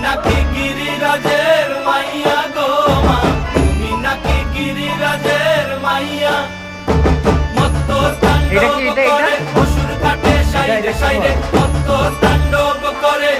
নাকি গিরিরাজের মাইয়া গো মা, তুমি নাকি গিরিরাজের মাইয়া। মত্ত তাণ্ডব করে অসুর কাটে সাইরে সাইরে, মত্ত তাণ্ডব করে,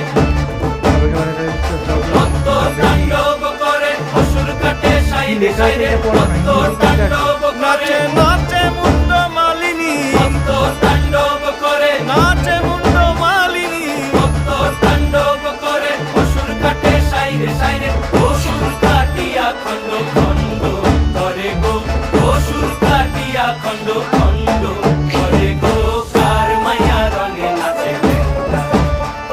মত্ত তাণ্ডব করে অসুর কাটে সাইরে সাইরে, মত্ত তাণ্ডব করে। নাচে মুন্ড মালিনী, মত্ত তাণ্ডব করে, নাচে মুন্ড মালিনী, মত্ত তাণ্ডব করে অসুর কাটে সাইরে সাইরে, অসুর কাটিয়া খন্ড খন্ড করে গো, অসুর কাটিয়া খন্ড খন্ড করে গো। কার মায়া রঙে নাচে লেঙ্গা,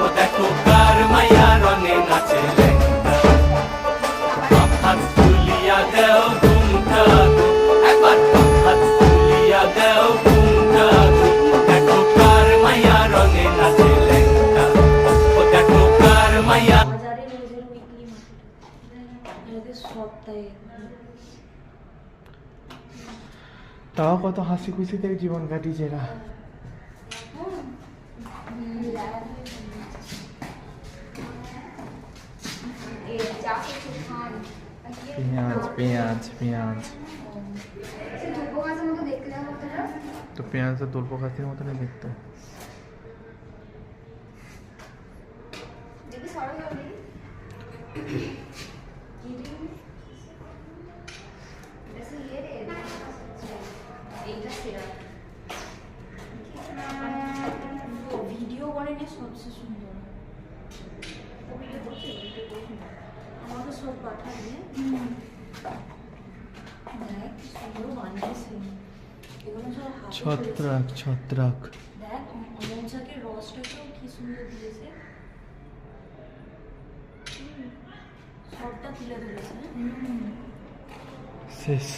ও দেখো কার মায়া রঙে নাচে লেঙ্গা। হাত তুলিয়া দেও ঘুমটা গো, একবার হাত তুলিয়া দেও ঘুমটা গো, দেখো কার মায়া রঙে নাচে লেঙ্গা, ও দেখো কার মায়া। তাও কত হাসি খুশিতে জীবন কাটিয়েছে এরা। পেঁয়াজ পেঁয়াজ পেঁয়াজ, তো পেঁয়াজ তো দোলপো খাসির মতনই দেখতে। ভিডিও করেনি সবচেয়ে সুন্দর, আমাকে সব পাঠাবে। দেখ কি সুন্দর বানিয়েছে এগুলো সব হাতে ছত্রাক ছত্রাক। দেখ অমন শাকের রসটাকেও কি সুন্দর দিয়েছে, সবটা তুলে ধরেছে। শেষ।